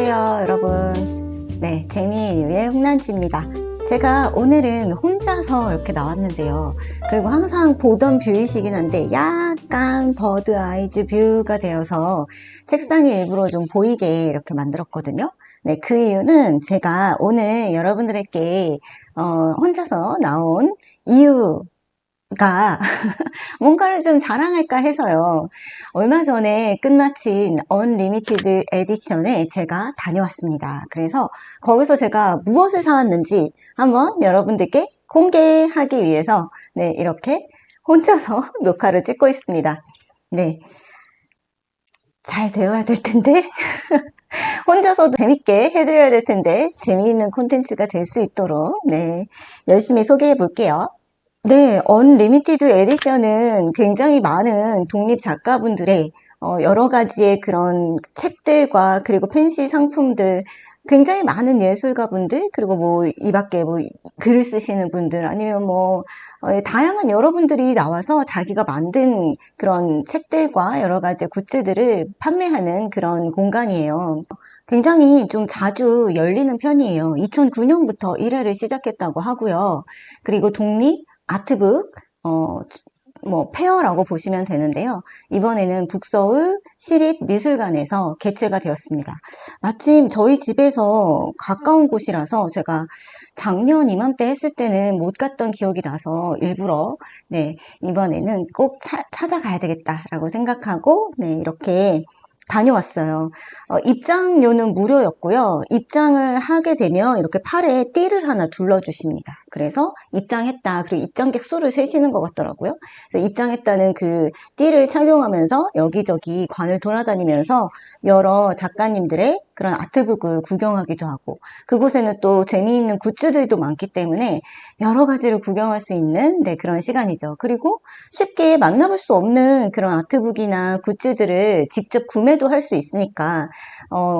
안녕하세요 여러분. 네, 재미의 홍란지입니다. 제가 오늘은 혼자서 이렇게 나왔는데요. 그리고 항상 보던 뷰이시긴 한데 약간 버드 아이즈 뷰가 되어서 책상이 일부러 좀 보이게 이렇게 만들었거든요. 네, 그 이유는 제가 오늘 여러분들에게 혼자서 나온 이유가 뭔가를 좀 자랑할까 해서요. 얼마 전에 끝마친 언리미티드 에디션에 제가 다녀왔습니다. 그래서 거기서 제가 무엇을 사왔는지 한번 여러분들께 공개하기 위해서 네, 이렇게 혼자서 녹화를 찍고 있습니다. 네, 잘 되어야 될 텐데 혼자서도 재밌게 해드려야 될 텐데 재미있는 콘텐츠가 될 수 있도록 네, 열심히 소개해 볼게요. 네, 언리미티드 에디션은 굉장히 많은 독립 작가분들의 여러 가지의 그런 책들과 그리고 펜시 상품들, 굉장히 많은 예술가분들, 그리고 뭐 이 밖에 뭐 글을 쓰시는 분들, 아니면 뭐 다양한 여러분들이 나와서 자기가 만든 그런 책들과 여러 가지 굿즈들을 판매하는 그런 공간이에요. 굉장히 좀 자주 열리는 편이에요. 2009년부터 1회를 시작했다고 하고요. 그리고 독립 아트북 페어라고 보시면 되는데요. 이번에는 북서울 시립미술관에서 개최가 되었습니다. 마침 저희 집에서 가까운 곳이라서 제가 작년 이맘때 했을 때는 못 갔던 기억이 나서 일부러 네, 이번에는 꼭 찾아가야 되겠다라고 생각하고 네, 이렇게 다녀왔어요. 입장료는 무료였고요. 입장을 하게 되면 이렇게 팔에 띠를 하나 둘러주십니다. 그래서 입장했다. 그리고 입장객 수를 세시는 것 같더라고요. 그래서 입장했다는 그 띠를 착용하면서 여기저기 관을 돌아다니면서 여러 작가님들의 그런 아트북을 구경하기도 하고, 그곳에는 또 재미있는 굿즈들도 많기 때문에 여러 가지를 구경할 수 있는 네, 그런 시간이죠. 그리고 쉽게 만나볼 수 없는 그런 아트북이나 굿즈들을 직접 구매도 할 수 있으니까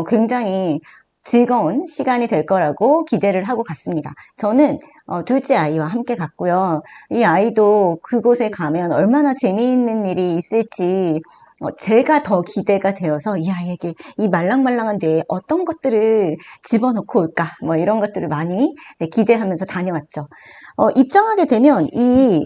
굉장히 즐거운 시간이 될 거라고 기대를 하고 갔습니다. 저는 둘째 아이와 함께 갔고요. 이 아이도 그곳에 가면 얼마나 재미있는 일이 있을지 제가 더 기대가 되어서 이 아이에게 이 말랑말랑한 뇌에 어떤 것들을 집어넣고 올까 뭐 이런 것들을 많이 네, 기대하면서 다녀왔죠. 입장하게 되면 이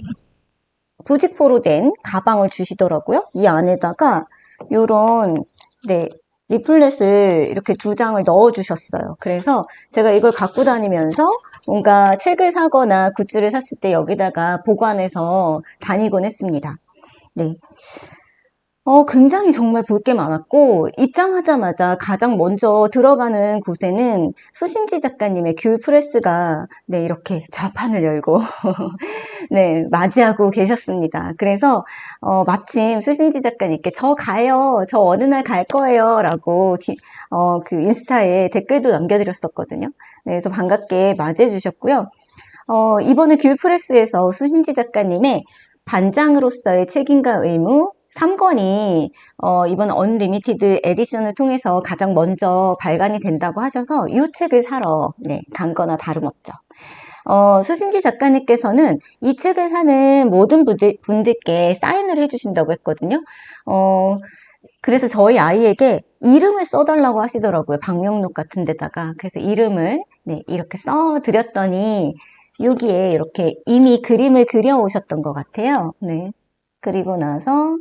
부직포로 된 가방을 주시더라고요. 이 안에다가 요런 네, 리플렛을 이렇게 2장을 넣어 주셨어요. 그래서 제가 이걸 갖고 다니면서 뭔가 책을 사거나 굿즈를 샀을 때 여기다가 보관해서 다니곤 했습니다. 네. 굉장히 정말 볼 게 많았고, 입장하자마자 가장 먼저 들어가는 곳에는 수신지 작가님의 귤 프레스가, 네, 이렇게 좌판을 열고, 네, 맞이하고 계셨습니다. 그래서, 마침 수신지 작가님께 저 가요. 저 어느 날 갈 거예요. 라고, 그 인스타에 댓글도 남겨드렸었거든요. 네, 그래서 반갑게 맞이해 주셨고요. 이번에 귤 프레스에서 수신지 작가님의 반장으로서의 책임과 의무, 3권이 이번 언리미티드 에디션을 통해서 가장 먼저 발간이 된다고 하셔서 이 책을 사러 네, 간 거나 다름없죠. 수신지 작가님께서는 이 책을 사는 모든 분들께 사인을 해주신다고 했거든요. 그래서 저희 아이에게 이름을 써달라고 하시더라고요. 방명록 같은 데다가. 그래서 이름을 네, 이렇게 써드렸더니 여기에 이렇게 이미 그림을 그려오셨던 것 같아요. 네. 그리고 나서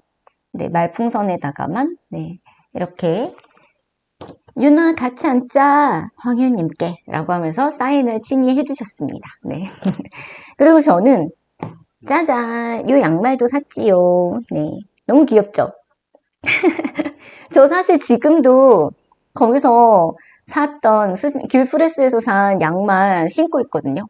네, 말풍선에다가만 네, 이렇게 유나 같이 앉자 황윤님께 라고 하면서 사인을 친히 해주셨습니다. 네. 그리고 저는 짜잔 요 양말도 샀지요. 네, 너무 귀엽죠? 저 사실 지금도 거기서 샀던 귤프레스에서 산 양말 신고 있거든요.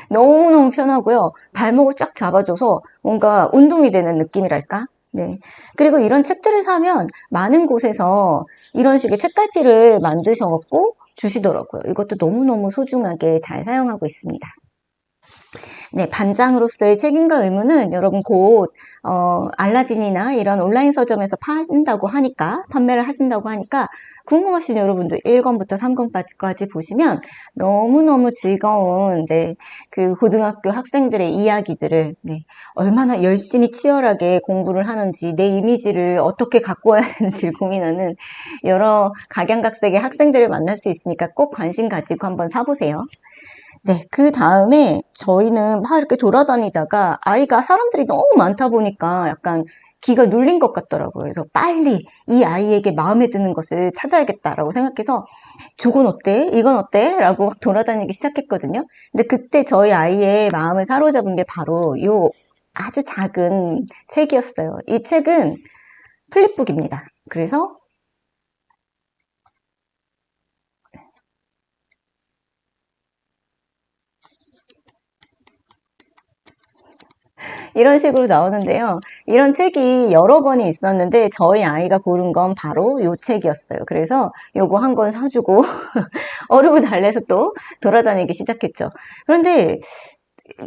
너무너무 편하고요. 발목을 쫙 잡아줘서 뭔가 운동이 되는 느낌이랄까? 네. 그리고 이런 책들을 사면 많은 곳에서 이런 식의 책갈피를 만드셔갖고 주시더라고요. 이것도 너무너무 소중하게 잘 사용하고 있습니다. 네, 반장으로서의 책임과 의무는 여러분 곧 알라딘이나 이런 온라인 서점에서 판다고 하니까 판매를 하신다고 하니까 궁금하신 여러분들 1권부터 3권까지 보시면 너무너무 즐거운 네, 그 고등학교 학생들의 이야기들을 네, 얼마나 열심히 치열하게 공부를 하는지 내 이미지를 어떻게 가꾸어야 되는지 고민하는 여러 각양각색의 학생들을 만날 수 있으니까 꼭 관심 가지고 한번 사보세요. 네, 그 다음에 저희는 막 이렇게 돌아다니다가 아이가 사람들이 너무 많다 보니까 약간 기가 눌린 것 같더라고요. 그래서 빨리 이 아이에게 마음에 드는 것을 찾아야겠다라고 생각해서 저건 어때? 이건 어때? 라고 막 돌아다니기 시작했거든요. 근데 그때 저희 아이의 마음을 사로잡은 게 바로 요 아주 작은 책이었어요. 이 책은 플립북입니다. 그래서 이런 식으로 나오는데요. 이런 책이 여러 권이 있었는데 저희 아이가 고른 건 바로 이 책이었어요. 그래서 요거 한 권 사주고 어르고 달래서 또 돌아다니기 시작했죠. 그런데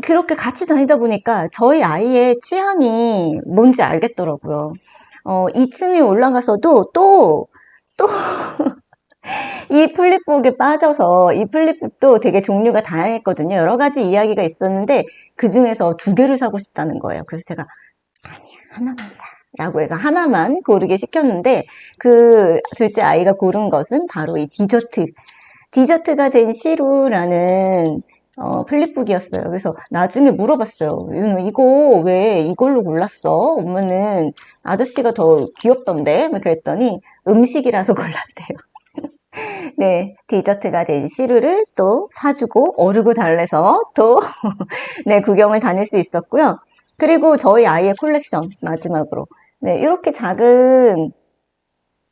그렇게 같이 다니다 보니까 저희 아이의 취향이 뭔지 알겠더라고요. 2층에 올라가서도 또 이 플립북에 빠져서 이 플립북도 되게 종류가 다양했거든요. 여러 가지 이야기가 있었는데 그 중에서 두 개를 사고 싶다는 거예요. 그래서 제가 아니야, 하나만 사. 라고 해서 하나만 고르게 시켰는데 그 둘째 아이가 고른 것은 바로 이 디저트가 된 시루라는 플립북이었어요. 그래서 나중에 물어봤어요. 윤우, 이거 왜 이걸로 골랐어? 오면은 아저씨가 더 귀엽던데? 그랬더니 음식이라서 골랐대요. 네, 디저트가 된 시루를 또 사주고 어르고 달래서 또 네, 구경을 다닐 수 있었고요. 그리고 저희 아이의 콜렉션 마지막으로 네, 이렇게 작은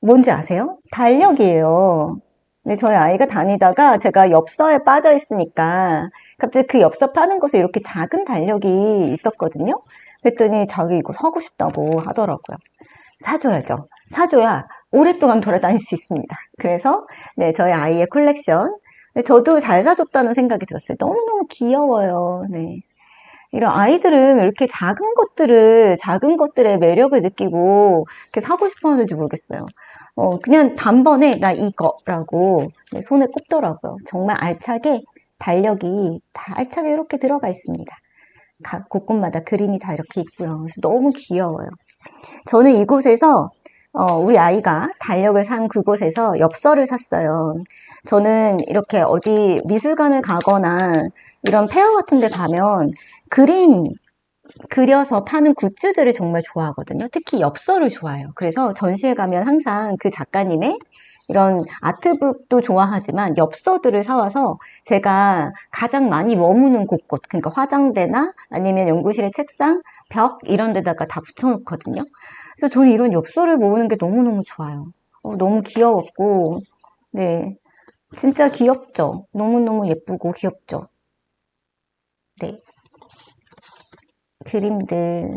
뭔지 아세요? 달력이에요. 네, 저희 아이가 다니다가 제가 엽서에 빠져 있으니까 갑자기 그 엽서 파는 곳에 이렇게 작은 달력이 있었거든요. 그랬더니 자기 이거 사고 싶다고 하더라고요. 사줘야죠. 사줘야 오랫동안 돌아다닐 수 있습니다. 그래서 네, 저희 아이의 콜렉션. 네, 저도 잘 사줬다는 생각이 들었어요. 너무너무 귀여워요. 네. 이런 아이들은 이렇게 작은 것들의 매력을 느끼고 이렇게 사고 싶어 하는지 모르겠어요. 그냥 단번에 나 이거라고 네, 손에 꼽더라고요. 정말 알차게 달력이 다 알차게 이렇게 들어가 있습니다. 각 곳곳마다 그림이 다 이렇게 있고요. 그래서 너무 귀여워요. 저는 이곳에서 우리 아이가 달력을 산 그곳에서 엽서를 샀어요. 저는 이렇게 어디 미술관을 가거나 이런 페어 같은 데 가면 그림 그려서 파는 굿즈들을 정말 좋아하거든요. 특히 엽서를 좋아해요. 그래서 전시회 가면 항상 그 작가님의 이런 아트북도 좋아하지만 엽서들을 사와서 제가 가장 많이 머무는 곳곳, 그러니까 화장대나 아니면 연구실의 책상, 벽 이런 데다가 다 붙여놓거든요. 그래서 저는 이런 엽서를 모으는 게 너무너무 좋아요. 너무 귀여웠고, 네. 진짜 귀엽죠? 너무너무 예쁘고 귀엽죠? 네. 그림들,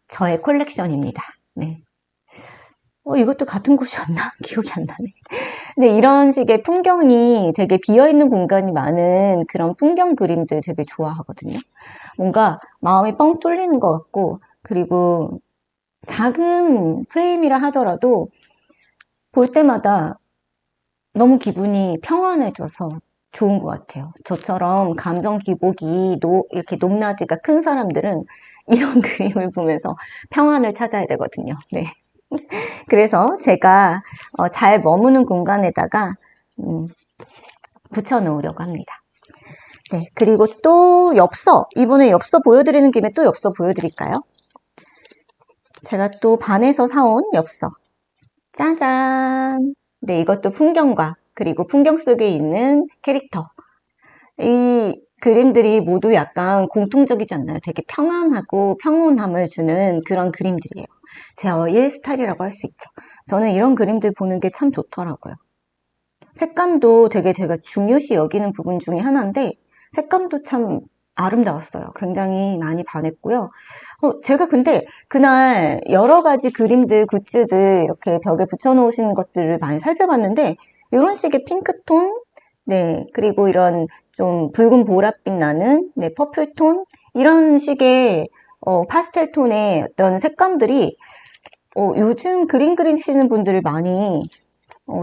저의 콜렉션입니다. 네. 이것도 같은 곳이었나? 기억이 안 나네. 근데 이런 식의 풍경이 되게 비어있는 공간이 많은 그런 풍경 그림들 되게 좋아하거든요. 뭔가 마음이 뻥 뚫리는 것 같고, 그리고 작은 프레임이라 하더라도 볼 때마다 너무 기분이 평안해져서 좋은 것 같아요. 저처럼 감정 기복이 이렇게 높낮이가 큰 사람들은 이런 그림을 보면서 평안을 찾아야 되거든요. 네. 그래서 제가 잘 머무는 공간에다가 붙여놓으려고 합니다. 네. 그리고 또 엽서. 이번에 엽서 보여드리는 김에 또 엽서 보여드릴까요? 제가 또 반에서 사온 엽서. 짜잔! 네, 이것도 풍경과 그리고 풍경 속에 있는 캐릭터. 이 그림들이 모두 약간 공통적이지 않나요? 되게 평안하고 평온함을 주는 그런 그림들이에요. 제 아이의 스타일이라고 할 수 있죠. 저는 이런 그림들 보는 게 참 좋더라고요. 색감도 되게 제가 중요시 여기는 부분 중에 하나인데 색감도 참 아름다웠어요. 굉장히 많이 반했고요. 제가 근데 그날 여러 가지 그림들, 굿즈들 이렇게 벽에 붙여놓으신 것들을 많이 살펴봤는데 이런 식의 핑크톤, 네, 그리고 이런 좀 붉은 보랏빛 나는 네, 퍼플톤 이런 식의 파스텔 톤의 어떤 색감들이 요즘 그림 그리시는 분들을 많이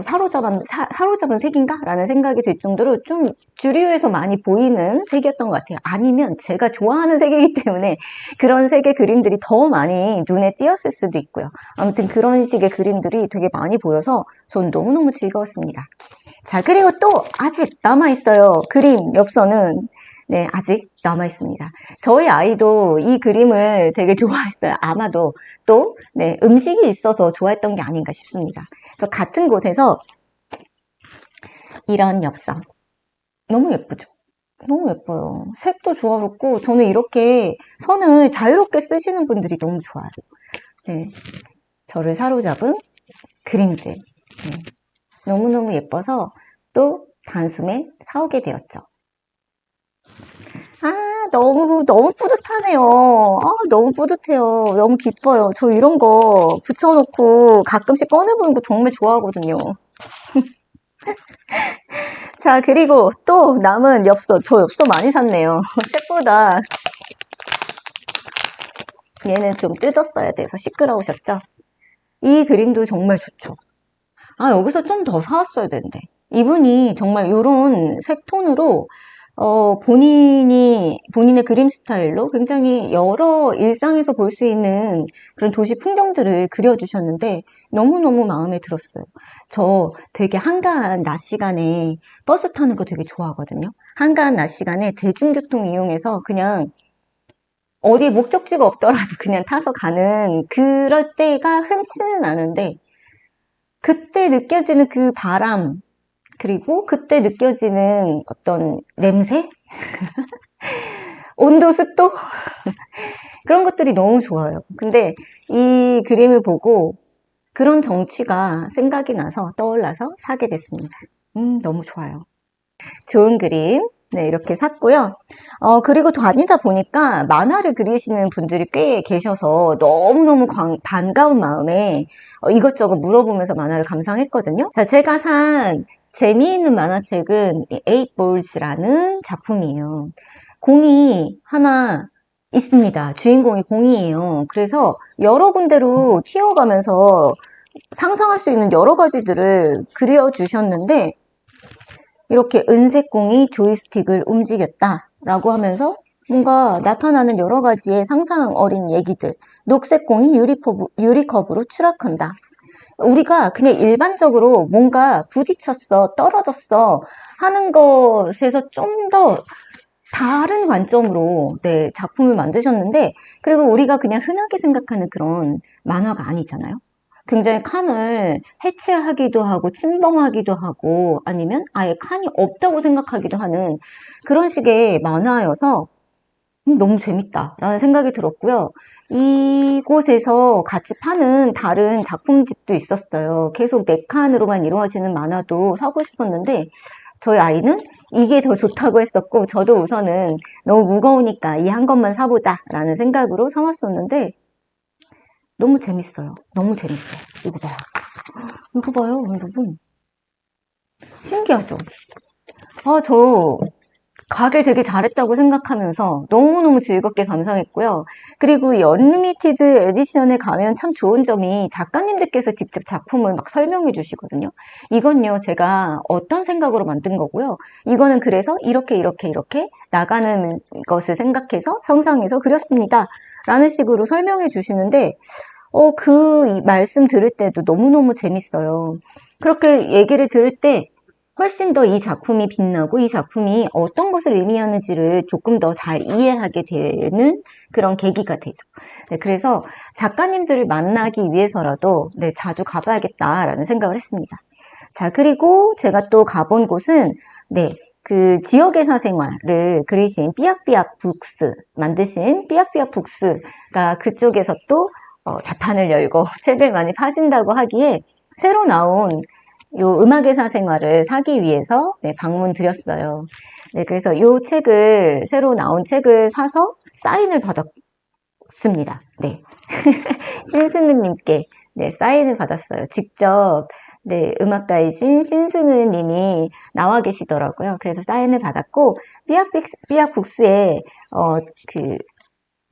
사로잡은 색인가? 라는 생각이 들 정도로 좀 주류에서 많이 보이는 색이었던 것 같아요. 아니면 제가 좋아하는 색이기 때문에 그런 색의 그림들이 더 많이 눈에 띄었을 수도 있고요. 아무튼 그런 식의 그림들이 되게 많이 보여서 전 너무너무 즐거웠습니다. 자, 그리고 또 아직 남아있어요. 그림 엽서는. 네, 아직 남아있습니다. 저희 아이도 이 그림을 되게 좋아했어요. 아마도 또, 네, 음식이 있어서 좋아했던 게 아닌가 싶습니다. 그래서 같은 곳에서 이런 엽서. 너무 예쁘죠? 너무 예뻐요. 색도 조화롭고, 저는 이렇게 선을 자유롭게 쓰시는 분들이 너무 좋아요. 네, 저를 사로잡은 그림들. 네, 너무너무 예뻐서 또 단숨에 사오게 되었죠. 너무 뿌듯하네요. 너무 뿌듯해요. 너무 기뻐요. 저 이런 거 붙여놓고 가끔씩 꺼내보는 거 정말 좋아하거든요. 자, 그리고 또 남은 엽서. 저 엽서 많이 샀네요. 책보다 얘는 좀 뜯었어야 돼서 시끄러우셨죠? 이 그림도 정말 좋죠. 여기서 좀 더 사왔어야 되는데. 이분이 정말 이런 색톤으로 본인의 그림 스타일로 굉장히 여러 일상에서 볼 수 있는 그런 도시 풍경들을 그려주셨는데 너무너무 마음에 들었어요. 저 되게 한가한 낮 시간에 버스 타는 거 되게 좋아하거든요. 한가한 낮 시간에 대중교통 이용해서 그냥 어디에 목적지가 없더라도 그냥 타서 가는 그럴 때가 흔치는 않은데 그때 느껴지는 그 바람, 그리고 그때 느껴지는 어떤 냄새? 온도, 습도? 그런 것들이 너무 좋아요. 근데 이 그림을 보고 그런 정취가 생각이 나서 떠올라서 사게 됐습니다. 너무 좋아요. 좋은 그림. 네, 이렇게 샀고요. 그리고 다니다 보니까 만화를 그리시는 분들이 꽤 계셔서 너무너무 반가운 마음에 이것저것 물어보면서 만화를 감상했거든요. 자, 제가 산 재미있는 만화책은 에잇볼스라는 작품이에요. 공이 하나 있습니다. 주인공이 공이에요. 그래서 여러 군데로 튀어가면서 상상할 수 있는 여러 가지들을 그려주셨는데 이렇게 은색 공이 조이스틱을 움직였다 라고 하면서 뭔가 나타나는 여러 가지의 상상 어린 얘기들. 녹색 공이 유리컵으로 추락한다. 우리가 그냥 일반적으로 뭔가 부딪혔어, 떨어졌어 하는 것에서 좀 더 다른 관점으로 네, 작품을 만드셨는데 그리고 우리가 그냥 흔하게 생각하는 그런 만화가 아니잖아요. 굉장히 칸을 해체하기도 하고 침범하기도 하고 아니면 아예 칸이 없다고 생각하기도 하는 그런 식의 만화여서 너무 재밌다라는 생각이 들었고요. 이곳에서 같이 파는 다른 작품집도 있었어요. 계속 4칸으로만 이루어지는 만화도 사고 싶었는데 저희 아이는 이게 더 좋다고 했었고 저도 우선은 너무 무거우니까 이 한 것만 사보자 라는 생각으로 사왔었는데 너무 재밌어요. 너무 재밌어요. 이거 봐요. 이거 봐요, 여러분. 신기하죠? 저 가길 되게 잘했다고 생각하면서 너무너무 즐겁게 감상했고요. 그리고 이 언리미티드 에디션에 가면 참 좋은 점이 작가님들께서 직접 작품을 막 설명해 주시거든요. 이건요, 제가 어떤 생각으로 만든 거고요. 이거는 그래서 이렇게 나가는 것을 생각해서 상상해서 그렸습니다. 라는 식으로 설명해 주시는데 그 말씀 들을 때도 너무너무 재밌어요. 그렇게 얘기를 들을 때 훨씬 더 이 작품이 빛나고 이 작품이 어떤 것을 의미하는지를 조금 더 잘 이해하게 되는 그런 계기가 되죠. 네, 그래서 작가님들을 만나기 위해서라도 네, 자주 가봐야겠다라는 생각을 했습니다. 자, 그리고 제가 또 가본 곳은 네, 그 지역의 사생활을 그리신 삐약삐약 북스 만드신 삐약삐약 북스가 그쪽에서 또 자판을 열고 책을 많이 파신다고 하기에 새로 나온 요 음악의 사생활을 사기 위해서 네, 방문 드렸어요. 네, 그래서 요 책을 새로 나온 책을 사서 사인을 받았습니다. 네. 신스님께 네, 사인을 받았어요. 직접 네, 음악가이신 신승은 님이 나와 계시더라고요. 그래서 사인을 받았고, 삐약북스에,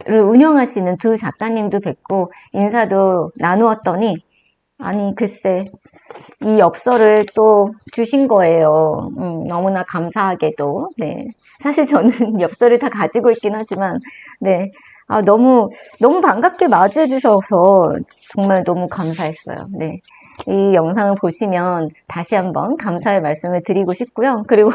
를 운영하시는 두 작가님도 뵙고, 인사도 나누었더니, 아니, 글쎄, 이 엽서를 또 주신 거예요. 너무나 감사하게도. 네. 사실 저는 엽서를 다 가지고 있긴 하지만, 네. 너무 반갑게 맞이해 주셔서 정말 너무 감사했어요. 네. 이 영상을 보시면 다시 한번 감사의 말씀을 드리고 싶고요. 그리고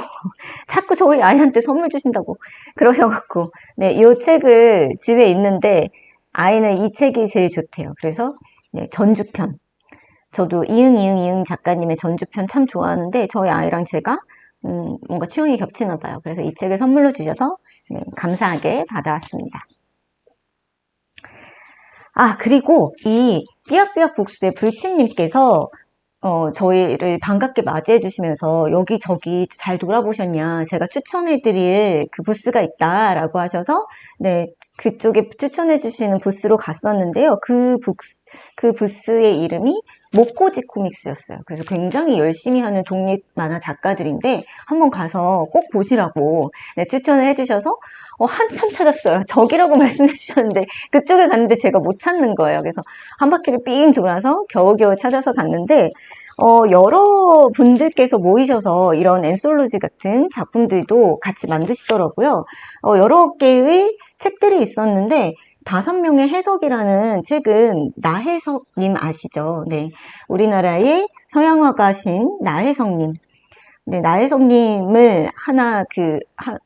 자꾸 저희 아이한테 선물 주신다고 그러셔갖고, 네. 이 책을 집에 있는데 아이는 이 책이 제일 좋대요. 그래서, 네, 전주편. 저도 이응 작가님의 전주편 참 좋아하는데 저희 아이랑 제가 뭔가 취향이 겹치나 봐요. 그래서 이 책을 선물로 주셔서 네, 감사하게 받아왔습니다. 그리고 이 삐약삐약 북스의 불친님께서 저희를 반갑게 맞이해 주시면서 여기저기 잘 돌아보셨냐, 제가 추천해드릴 그 부스가 있다라고 하셔서 네, 그쪽에 추천해 주시는 부스로 갔었는데요. 그 부스의 이름이 모코지 코믹스였어요. 그래서 굉장히 열심히 하는 독립 만화 작가들인데 한번 가서 꼭 보시라고 네, 추천을 해주셔서 한참 찾았어요. 저기라고 말씀해 주셨는데 그쪽에 갔는데 제가 못 찾는 거예요. 그래서 한 바퀴를 삥 돌아서 겨우겨우 찾아서 갔는데 여러 분들께서 모이셔서 이런 앤솔로지 같은 작품들도 같이 만드시더라고요. 여러 개의 책들이 있었는데 5명의 해석이라는 책은 나혜석님 아시죠? 네, 우리나라의 서양화가신 나혜석님. 네, 나혜석님을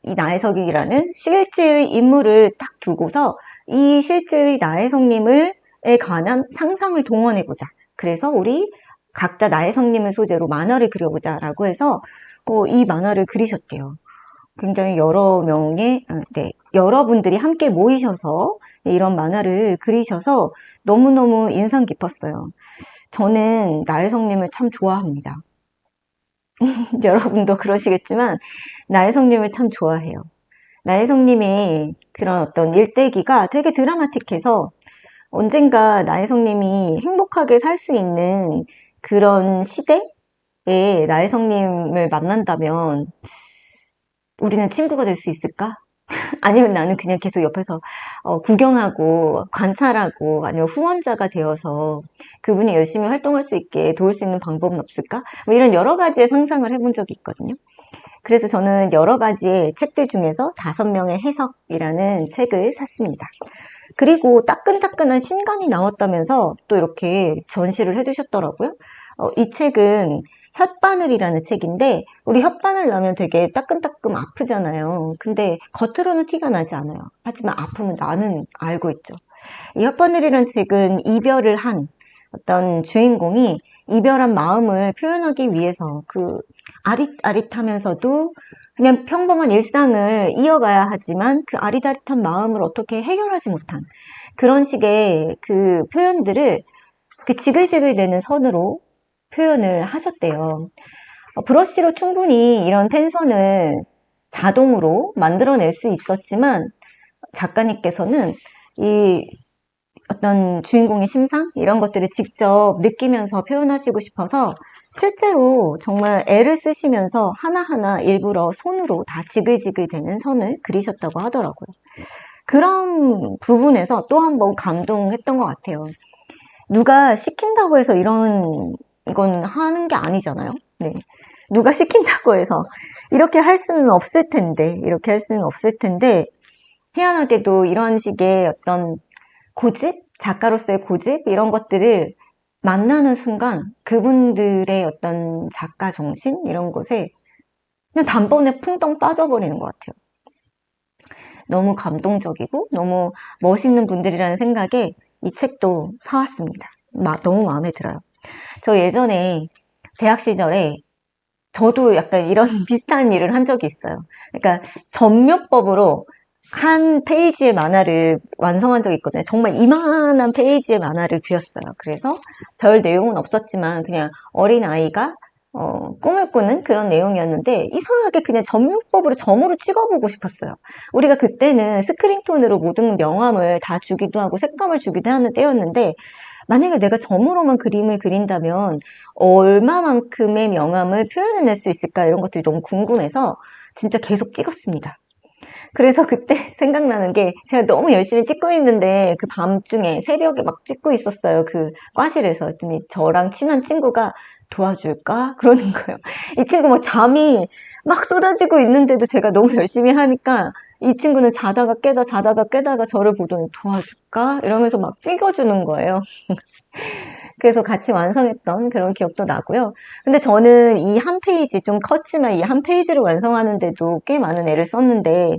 이 나혜석이라는 실제의 인물을 딱 두고서 이 실제의 나혜석님에 관한 상상을 동원해보자. 그래서 우리 각자 나혜석님을 소재로 만화를 그려보자 라고 해서 이 만화를 그리셨대요. 굉장히 여러분들이 함께 모이셔서 이런 만화를 그리셔서 너무너무 인상 깊었어요. 저는 나혜석님을 참 좋아합니다. 여러분도 그러시겠지만 나혜석님을 참 좋아해요. 나혜석님의 그런 어떤 일대기가 되게 드라마틱해서 언젠가 나혜석님이 행복하게 살 수 있는 그런 시대에 나혜석님을 만난다면 우리는 친구가 될 수 있을까? 아니면 나는 그냥 계속 옆에서 구경하고 관찰하고 아니면 후원자가 되어서 그분이 열심히 활동할 수 있게 도울 수 있는 방법은 없을까? 뭐 이런 여러 가지의 상상을 해본 적이 있거든요. 그래서 저는 여러 가지의 책들 중에서 5명의 해석이라는 책을 샀습니다. 그리고 따끈따끈한 신간이 나왔다면서 또 이렇게 전시를 해주셨더라고요. 이 책은 혓바늘이라는 책인데 우리 혓바늘 나면 되게 따끔따끔 아프잖아요. 근데 겉으로는 티가 나지 않아요. 하지만 아프면 나는 알고 있죠. 이 혓바늘이라는 책은 이별을 한 어떤 주인공이 이별한 마음을 표현하기 위해서 그 아릿아릿하면서도 그냥 평범한 일상을 이어가야 하지만 그 아릿아릿한 마음을 어떻게 해결하지 못한 그런 식의 그 표현들을 그 지글지글 되는 선으로 표현을 하셨대요. 브러쉬로 충분히 이런 펜선을 자동으로 만들어낼 수 있었지만 작가님께서는 이 어떤 주인공의 심상 이런 것들을 직접 느끼면서 표현하시고 싶어서 실제로 정말 애를 쓰시면서 하나하나 일부러 손으로 다 지글지글 되는 선을 그리셨다고 하더라고요. 그런 부분에서 또 한 번 감동했던 것 같아요. 누가 시킨다고 해서 이건 하는 게 아니잖아요. 네. 누가 시킨다고 해서 이렇게 할 수는 없을 텐데 희한하게도 이런 식의 어떤 고집, 작가로서의 고집 이런 것들을 만나는 순간 그분들의 어떤 작가 정신 이런 것에 그냥 단번에 풍덩 빠져버리는 것 같아요. 너무 감동적이고 너무 멋있는 분들이라는 생각에 이 책도 사왔습니다. 너무 마음에 들어요. 저 예전에 대학 시절에 저도 약간 이런 비슷한 일을 한 적이 있어요. 그러니까 전묘법으로 한 페이지의 만화를 완성한 적이 있거든요. 정말 이만한 페이지의 만화를 그렸어요. 그래서 별 내용은 없었지만 그냥 어린아이가 꿈을 꾸는 그런 내용이었는데 이상하게 그냥 전묘법으로 점으로 찍어보고 싶었어요. 우리가 그때는 스크린톤으로 모든 명암을 다 주기도 하고 색감을 주기도 하는 때였는데 만약에 내가 점으로만 그림을 그린다면 얼마만큼의 명암을 표현해낼 수 있을까 이런 것들이 너무 궁금해서 진짜 계속 찍었습니다. 그래서 그때 생각나는 게 제가 너무 열심히 찍고 있는데 그 밤중에 새벽에 막 찍고 있었어요. 그 과실에서. 했더니 저랑 친한 친구가 도와줄까? 그러는 거예요. 이 친구 막 잠이 막 쏟아지고 있는데도 제가 너무 열심히 하니까 이 친구는 자다가 깨다가 저를 보더니 도와줄까? 이러면서 막 찍어주는 거예요. 그래서 같이 완성했던 그런 기억도 나고요. 근데 저는 이 한 페이지 좀 컸지만 이 한 페이지를 완성하는데도 꽤 많은 애를 썼는데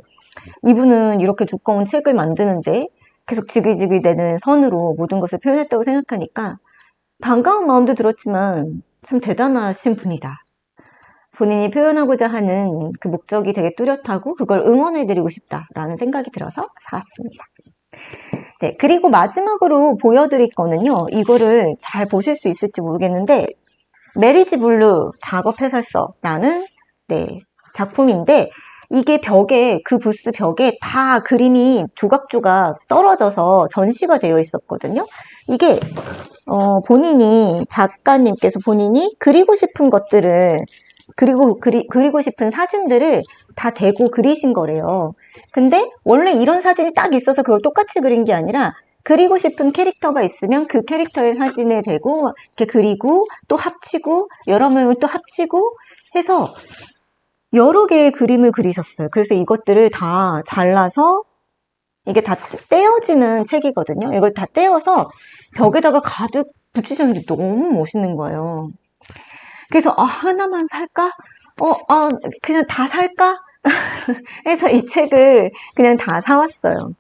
이분은 이렇게 두꺼운 책을 만드는데 계속 지글지글 되는 선으로 모든 것을 표현했다고 생각하니까 반가운 마음도 들었지만 참 대단하신 분이다. 본인이 표현하고자 하는 그 목적이 되게 뚜렷하고 그걸 응원해드리고 싶다라는 생각이 들어서 사왔습니다. 네, 그리고 마지막으로 보여드릴 거는요. 이거를 잘 보실 수 있을지 모르겠는데 메리지 블루 작업 해설서라는 네, 작품인데 이게 벽에 그 부스 벽에 다 그림이 조각조각 떨어져서 전시가 되어 있었거든요. 이게 본인이 작가님께서 본인이 그리고 싶은 것들을 그리고 싶은 사진들을 다 대고 그리신 거래요. 근데 원래 이런 사진이 딱 있어서 그걸 똑같이 그린 게 아니라 그리고 싶은 캐릭터가 있으면 그 캐릭터의 사진을 대고 이렇게 그리고 또 합치고 여러 명을 또 합치고 해서 여러 개의 그림을 그리셨어요. 그래서 이것들을 다 잘라서 이게 다 떼어지는 책이거든요. 이걸 다 떼어서 벽에다가 가득 붙이셨는데 너무 멋있는 거예요. 그래서 하나만 살까? 그냥 다 살까? 해서 이 책을 그냥 다 사왔어요.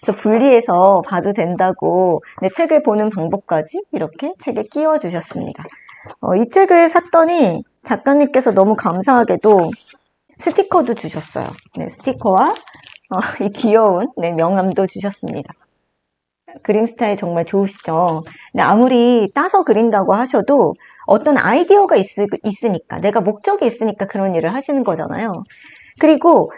그래서 분리해서 봐도 된다고 내 책을 보는 방법까지 이렇게 책에 끼워 주셨습니다. 이 책을 샀더니 작가님께서 너무 감사하게도 스티커도 주셨어요. 네, 스티커와 이 귀여운 네, 명함도 주셨습니다. 그림 스타일 정말 좋으시죠? 근데 아무리 따서 그린다고 하셔도 어떤 아이디어가 있으니까 내가 목적이 있으니까 그런 일을 하시는 거잖아요. 그리고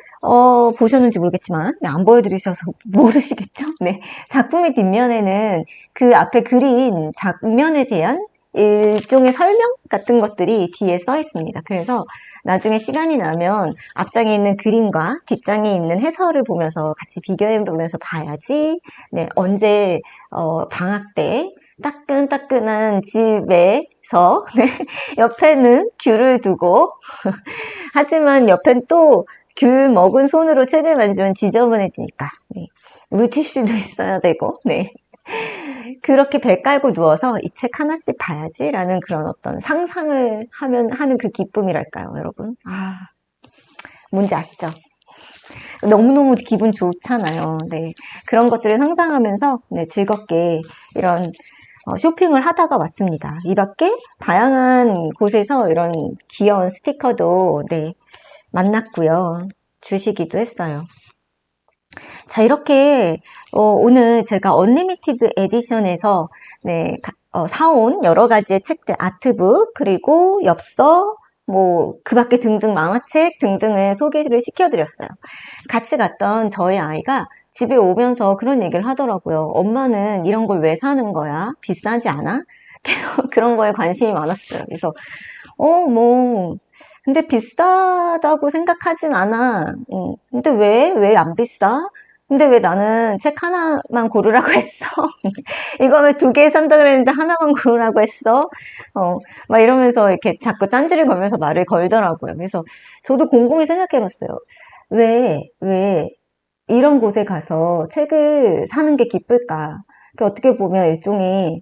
보셨는지 모르겠지만 네, 안 보여드리셔서 모르시겠죠? 네, 작품의 뒷면에는 그 앞에 그린 장면에 대한 일종의 설명 같은 것들이 뒤에 써 있습니다. 그래서 나중에 시간이 나면 앞장에 있는 그림과 뒷장에 있는 해설을 보면서 같이 비교해 보면서 봐야지. 네, 언제 방학 때 따끈따끈한 집에서 네, 옆에는 귤을 두고 하지만 옆엔 또 귤 먹은 손으로 책을 만지면 지저분해지니까 네, 물티슈도 있어야 되고 네. 그렇게 배 깔고 누워서 이 책 하나씩 봐야지 라는 그런 어떤 상상을 하는 그 기쁨이랄까요, 여러분? 뭔지 아시죠? 너무너무 기분 좋잖아요. 네. 그런 것들을 상상하면서 네, 즐겁게 이런 쇼핑을 하다가 왔습니다. 이 밖에 다양한 곳에서 이런 귀여운 스티커도 네, 만났고요. 주시기도 했어요. 자, 이렇게 오늘 제가 언리미티드 에디션에서 네, 사온 여러 가지의 책들, 아트북, 그리고 엽서, 뭐 그 밖에 등등 만화책 등등을 소개를 시켜드렸어요. 같이 갔던 저희 아이가 집에 오면서 그런 얘기를 하더라고요. 엄마는 이런 걸 왜 사는 거야? 비싸지 않아? 계속 그런 거에 관심이 많았어요. 그래서 뭐 근데 비싸다고 생각하진 않아. 근데 왜 안 비싸? 근데 왜 나는 책 하나만 고르라고 했어? 이거 왜 두 개 산다 그랬는데 하나만 고르라고 했어? 막 이러면서 이렇게 자꾸 딴지를 걸면서 말을 걸더라고요. 그래서 저도 곰곰이 생각해 봤어요. 왜 이런 곳에 가서 책을 사는 게 기쁠까? 그 어떻게 보면 일종의,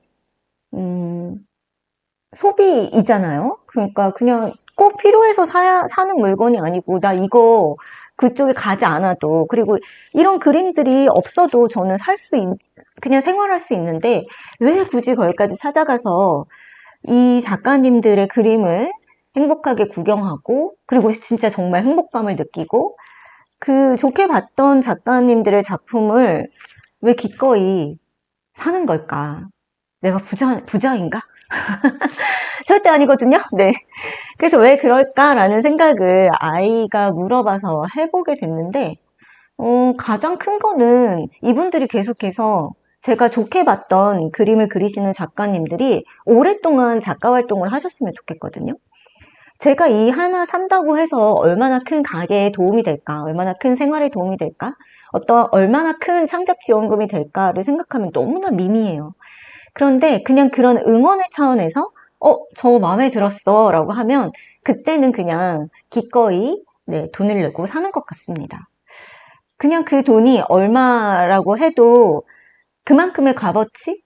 소비이잖아요? 그러니까 그냥 꼭 필요해서 사는 물건이 아니고, 나 이거 그쪽에 가지 않아도, 그리고 이런 그림들이 없어도 저는 그냥 생활할 수 있는데, 왜 굳이 거기까지 찾아가서 이 작가님들의 그림을 행복하게 구경하고, 그리고 진짜 정말 행복감을 느끼고, 그 좋게 봤던 작가님들의 작품을 왜 기꺼이 사는 걸까? 내가 부자인가? 절대 아니거든요. 네. 그래서 왜 그럴까라는 생각을 아이가 물어봐서 해보게 됐는데, 가장 큰 거는 이분들이 계속해서 제가 좋게 봤던 그림을 그리시는 작가님들이 오랫동안 작가 활동을 하셨으면 좋겠거든요. 제가 이 하나 산다고 해서 얼마나 큰 가게에 도움이 될까, 얼마나 큰 생활에 도움이 될까, 얼마나 큰 창작 지원금이 될까를 생각하면 너무나 미미해요. 그런데 그냥 그런 응원의 차원에서 저 마음에 들었어 라고 하면 그때는 그냥 기꺼이 네, 돈을 내고 사는 것 같습니다. 그냥 그 돈이 얼마라고 해도 그만큼의 값어치?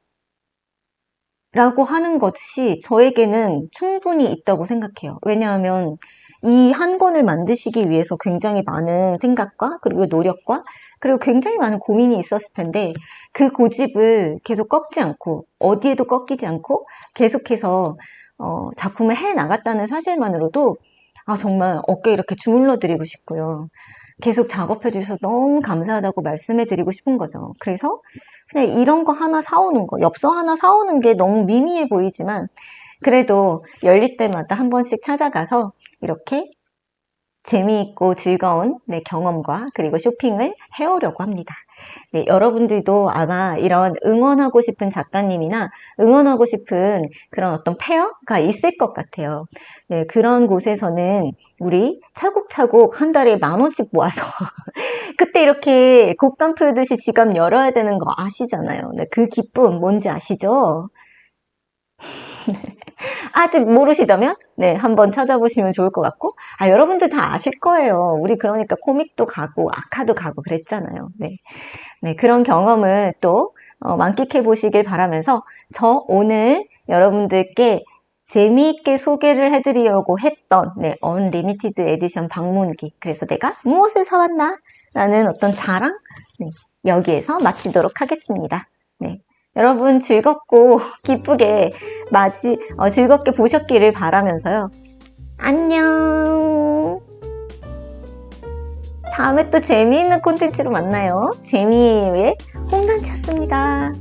라고 하는 것이 저에게는 충분히 있다고 생각해요. 왜냐하면 이 한 권을 만드시기 위해서 굉장히 많은 생각과 그리고 노력과 그리고 굉장히 많은 고민이 있었을 텐데 그 고집을 계속 꺾지 않고 어디에도 꺾이지 않고 계속해서 작품을 해 나갔다는 사실만으로도 정말 어깨 이렇게 주물러 드리고 싶고요. 계속 작업해 주셔서 너무 감사하다고 말씀해 드리고 싶은 거죠. 그래서 그냥 이런 거 하나 사오는 거, 엽서 하나 사오는 게 너무 미미해 보이지만 그래도 열릴 때마다 한 번씩 찾아가서 이렇게 재미있고 즐거운 네, 경험과 그리고 쇼핑을 해오려고 합니다. 네, 여러분들도 아마 이런 응원하고 싶은 작가님이나 응원하고 싶은 그런 어떤 페어가 있을 것 같아요. 네, 그런 곳에서는 우리 차곡차곡 한 달에 10,000원씩 모아서 그때 이렇게 곡간 풀듯이 지갑 열어야 되는 거 아시잖아요. 네, 그 기쁨 뭔지 아시죠? 아직 모르시다면 네, 한번 찾아보시면 좋을 것 같고 여러분들 다 아실 거예요. 우리 그러니까 코믹도 가고 아카도 가고 그랬잖아요. 네, 네 그런 경험을 또 만끽해 보시길 바라면서 저 오늘 여러분들께 재미있게 소개를 해드리려고 했던 네, 언리미티드 에디션 방문기 그래서 내가 무엇을 사왔나? 라는 어떤 자랑 네, 여기에서 마치도록 하겠습니다. 네. 여러분 즐겁고 기쁘게 즐겁게 보셨기를 바라면서요. 안녕. 다음에 또 재미있는 콘텐츠로 만나요. 재미의 홍단치였습니다.